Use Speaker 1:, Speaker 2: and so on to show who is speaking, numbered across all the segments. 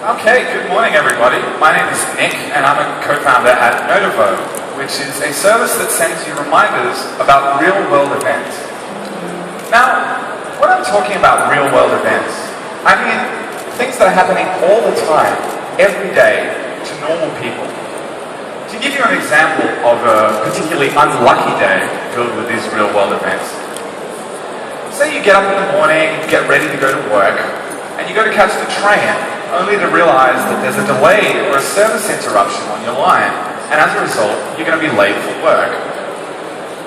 Speaker 1: Okay, good morning everybody. My name is Nick and I'm a co-founder at Notivo, which is a service that sends you reminders about real-world events. Now, when I'm talking about real-world events, I mean things that are happening all the time, every day, to normal people. To give you an example of a particularly unlucky day filled with these real-world events, say you get up in the morning, get ready to go to work, and you go to catch the train, only to realize that there's a delay or a service interruption on your line, and as a result, you're going to be late for work.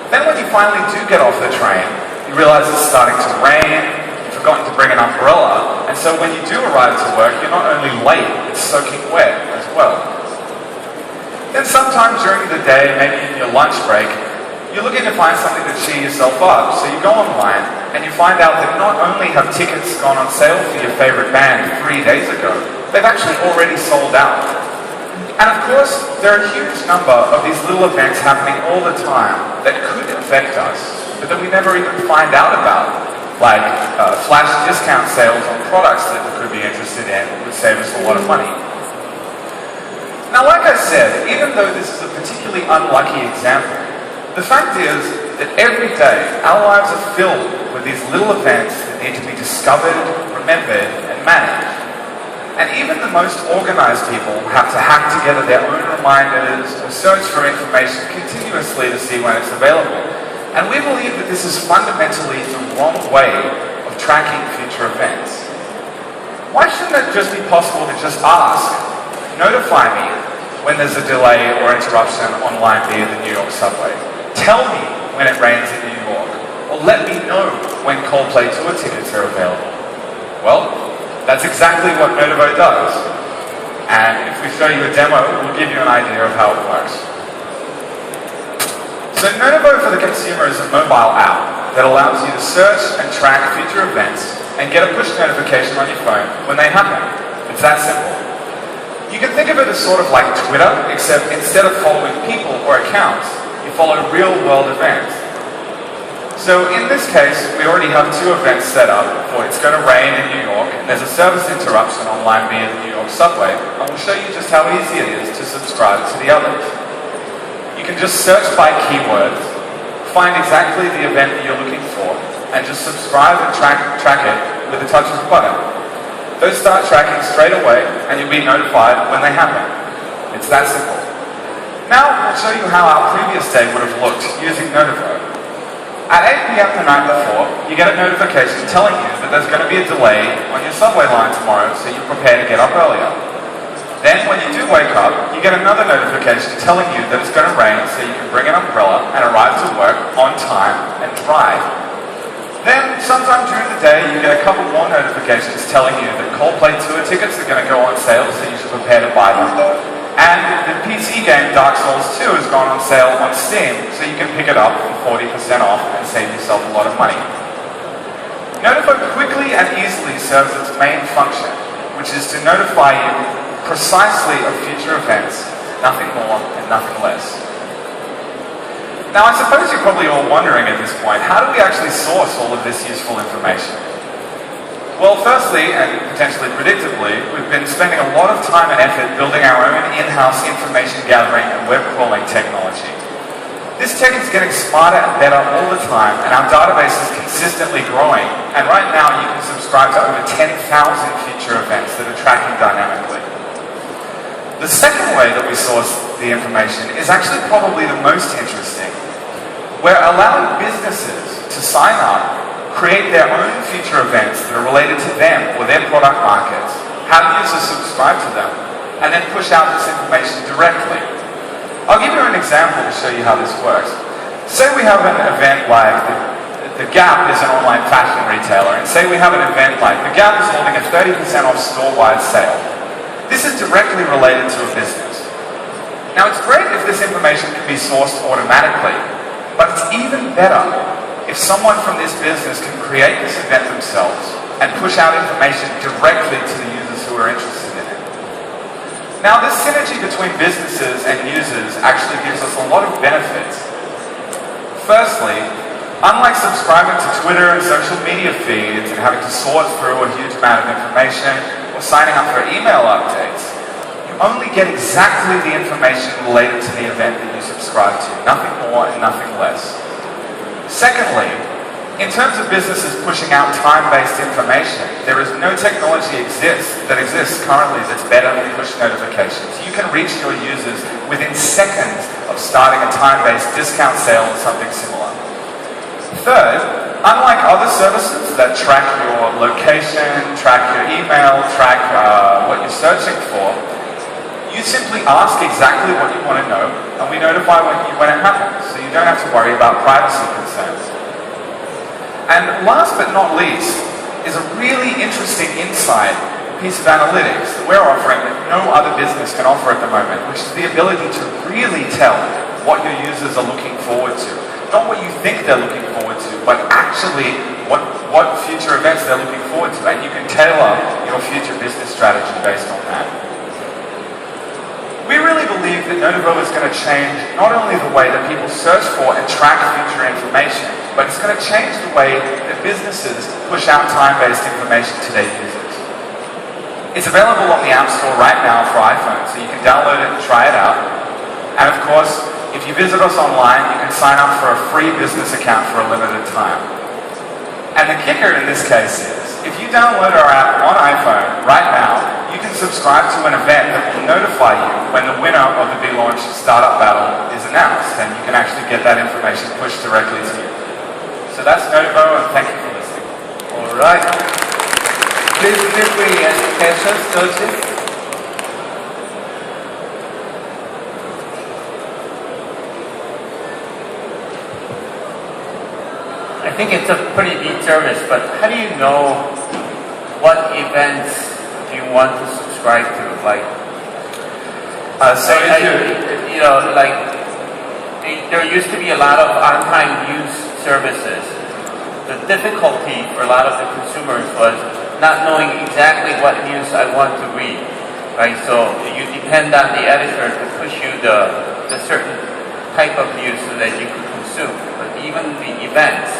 Speaker 1: Then when you finally do get off the train, you realize it's starting to rain, you've forgotten to bring an umbrella, and so when you do arrive to work, you're not only late, it's soaking wet as well. Then sometime during the day, maybe in your lunch break, you're looking to find something to cheer yourself up, so you go online and you find out that not only have tickets gone on sale for your favorite band 3 days ago, they've actually already sold out. And of course, there are a huge number of these little events happening all the time that could affect us, but that we never even find out about, like flash discount sales on products that we could be interested in that would save us a lot of money. Now, like I said, even though this is a particularly unlucky example, the fact is that every day our lives are filled with these little events that need to be discovered, remembered, and managed. And even the most organized people have to hack together their own reminders or search for information continuously to see when it's available. And we believe that this is fundamentally the wrong way of tracking future events. Why shouldn't it just be possible to just ask, notify me when there's a delay or interruption on line B of the New York subway? Tell me when it rains in New York, or let me know when Coldplay tour tickets are available. Well, that's exactly what Notivo does. And if we show you a demo, we'll give you an idea of how it works. So Notivo for the consumer is a mobile app that allows you to search and track future events and get a push notification on your phone when they happen. It's that simple. You can think of it as sort of like Twitter, except instead of following people or accounts, you follow real-world events. So in this case, we already have 2 events set up for it's going to rain in New York, and there's a service interruption on line B of the New York subway, and we'll show you just how easy it is to subscribe to the others. You can just search by keywords, find exactly the event that you're looking for, and just subscribe and track it with a touch of a button. Those start tracking straight away, and you'll be notified when they happen. It's that simple. Now, we'll show you how our previous day would have looked using Notivo. At 8 p.m. the night before, you get a notification telling you that there's going to be a delay on your subway line tomorrow, so you prepare to get up earlier. Then, when you do wake up, you get another notification telling you that it's going to rain, so you can bring an umbrella and arrive to work on time and dry. Then, sometime during the day, you get a couple more notifications telling you that Coldplay tour tickets are going to go on sale, so you should prepare to buy them. And the PC game Dark Souls 2 has gone on sale on Steam, so you can pick it up for 40% off and save yourself a lot of money. Notivo quickly and easily serves its main function, which is to notify you precisely of future events, nothing more and nothing less. Now, I suppose you're probably all wondering at this point, how do we actually source all of this useful information? Well, firstly, and potentially predictably, we've been spending a lot of time and effort building our own in-house information gathering and web crawling technology. This tech is getting smarter and better all the time, and our database is consistently growing. And right now, you can subscribe to over 10,000 future events that are tracking dynamically. The second way that we source the information is actually probably the most interesting. We're allowing businesses to sign up, create their own future events that are related to them or their product markets, have users subscribe to them, and then push out this information directly. I'll give you an example to show you how this works. Say we have an event like the Gap is an online fashion retailer, and say we have an event like the Gap is holding a 30% off store-wide sale. This is directly related to a business. Now, it's great if this information can be sourced automatically, but it's even better if someone from this business can create this event themselves and push out information directly to the users who are interested in it. Now, this synergy between businesses and users actually gives us a lot of benefits. Firstly, unlike subscribing to Twitter and social media feeds and having to sort through a huge amount of information, or signing up for email updates, you only get exactly the information related to the event that you subscribe to, nothing more and nothing less. Secondly, in terms of businesses pushing out time-based information, there is no technology that exists currently that's better than push notifications. You can reach your users within seconds of starting a time-based discount sale or something similar. Third, unlike other services that track your location, track your email, track what you're searching for, you simply ask exactly what you want to know, and we notify when it happens, so you don't have to worry about privacy concerns. And last but not least is a really interesting insight piece of analytics that we're offering that no other business can offer at the moment, which is the ability to really tell what your users are looking forward to. Not what you think they're looking forward to, but actually what future events they're looking forward to. And you can tailor your future business strategy based on that. We really believe that Notivo is going to change not only the way that people search for and track future information, but it's going to change the way that businesses push out time-based information to their users. It's available on the App Store right now for iPhone, so you can download it and try it out. And of course, if you visit us online, you can sign up for a free business account for a limited time. And the kicker in this case is, if you download our app on iPhone right now, you can subscribe to an event that will notify you when the winner of the beLAUNCH Startup Battle is announced, and you can actually get that information pushed directly to you. So that's Notivo, and thank you for listening.
Speaker 2: All right. Please feel free to ask questions, Joseph.
Speaker 3: I think it's a pretty neat service, but how do you know what events do you want to subscribe to? Like, there used to be a lot of on-time news services. The difficulty for a lot of the consumers was not knowing exactly what news I want to read, right? So you depend on the editor to push you the certain type of news so that you can consume. But even the events,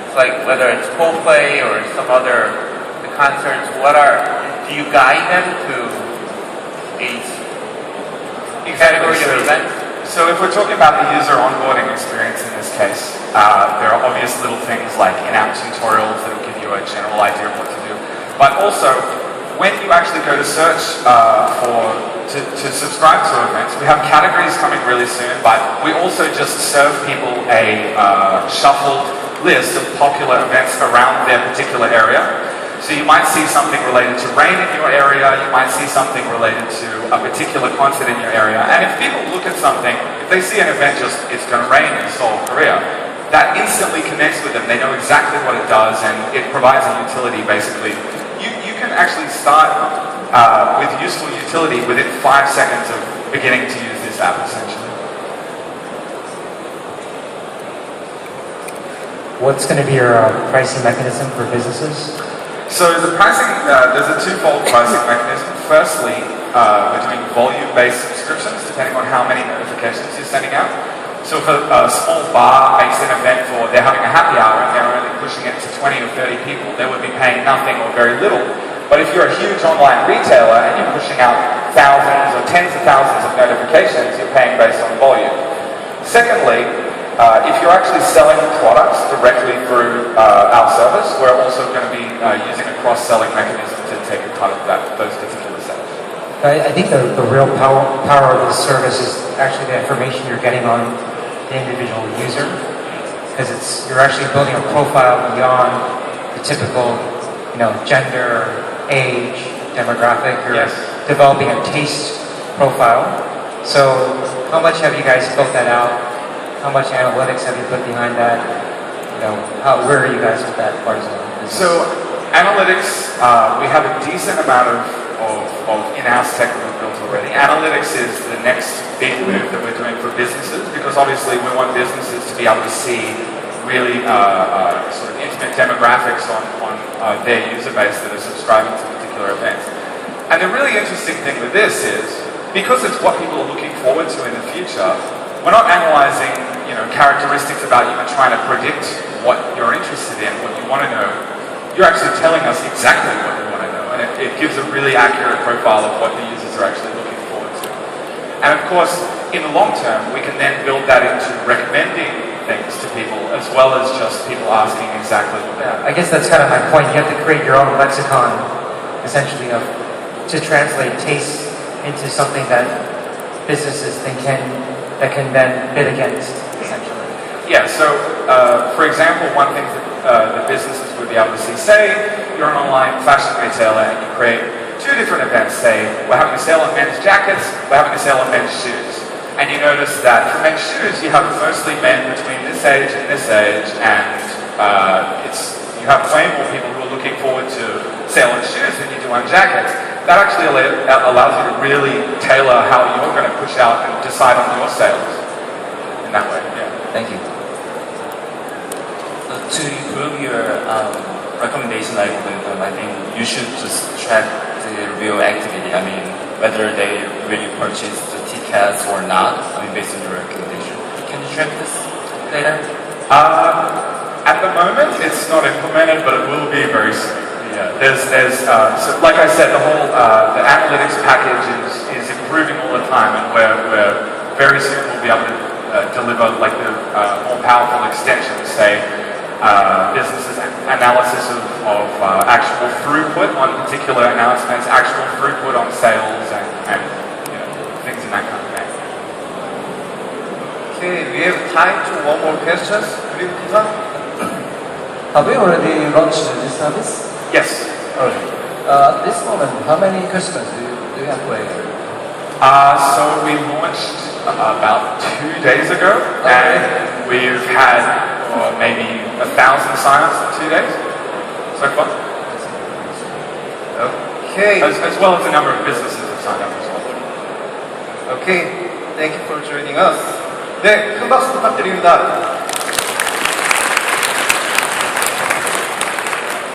Speaker 3: it's like whether it's Coldplay or some other concerts, do you guide them to a category of events?
Speaker 1: So if we're talking about the user onboarding experience in this case, there are obvious little things like in-app tutorials that will give you a general idea of what to do. But also, when you actually go to search to subscribe to events, we have categories coming really soon, but we also just serve people a shuffled list of popular events around their particular area. So you might see something related to rain in your area, you might see something related to a particular concert in your area, and if people look at something, if they see an event it's going to rain in Seoul, Korea, that instantly connects with them. They know exactly what it does, and it provides a utility basically. You can actually start with useful utility within 5 seconds of beginning to use this app essentially.
Speaker 4: What's going to be your pricing mechanism for businesses?
Speaker 1: So the pricing, there's a twofold pricing mechanism. Firstly, we're doing volume-based subscriptions depending on how many notifications you're sending out. So if a small bar makes an event they're having a happy hour and they're only pushing it to 20 or 30 people, they would be paying nothing or very little. But if you're a huge online retailer and you're pushing out thousands or tens of thousands of notifications, you're paying based on volume. Secondly, if you're actually selling products directly through our service, we're also going to be using a cross-selling mechanism to take a cut of those particular sales.
Speaker 4: I think the real power of this service is actually the information you're getting on the individual user, because you're actually building a profile beyond the typical, gender, age, demographic. You're developing a taste profile. So how much have you guys built that out? How much analytics have you put behind that? Where are you guys with that part as well?
Speaker 1: So analytics, we have a decent amount of in-house tech that we've built already. Analytics is the next big move that we're doing for businesses, because obviously we want businesses to be able to see really sort of intimate demographics on their user base that are subscribing to particular events. And the really interesting thing with this is, because it's what people are looking forward to in the future, we're not analyzing, characteristics about you and trying to predict what you're interested in, what you want to know. You're actually telling us exactly what you want to know, and it gives a really accurate profile of what the users are actually looking forward to. And of course, in the long term, we can then build that into recommending things to people as well as just people asking exactly what they are.
Speaker 4: I guess that's kind of my point. You have to create your own lexicon, essentially, to translate taste into something that businesses that can then bid against, essentially.
Speaker 1: Yeah, so for example, one thing that the businesses would be able to see, say you're an online fashion retailer and you create 2 different events, say we're having a sale on men's jackets, we're having a sale on men's shoes. And you notice that for men's shoes, you have mostly men between this age and this age, and you have way more people who are looking forward to sale on shoes than you do on jackets. That actually allows you to really tailor how you're going to push out and decide on your sales in that way. Yeah.
Speaker 5: Thank you. To improve your recommendation algorithm, I think you should just track the real activity. I mean, whether they really purchased the tickets or not. I mean, based on your recommendation. Can you track this data?
Speaker 1: At the moment, it's not implemented, but it will be very soon. Yeah, so like I said, the analytics package is improving all the time, and we're very soon we'll be able to deliver like the more powerful extensions, say businesses analysis of actual throughput on particular announcements, actual throughput on sales, and things in that kind of way.
Speaker 2: Okay, we have time to one more questions.
Speaker 6: Have we already launched this service?
Speaker 1: Yes.
Speaker 6: Alright. At this moment, how many customers do you have right here?
Speaker 1: So we launched about 2 days ago, and we've had maybe 1,000 sign-ups in 2 days so far.
Speaker 2: Okay.
Speaker 1: As well as the number of businesses have signed up as well.
Speaker 2: Okay. Thank you for joining us. 네, 큰 박수 부탁드립니다.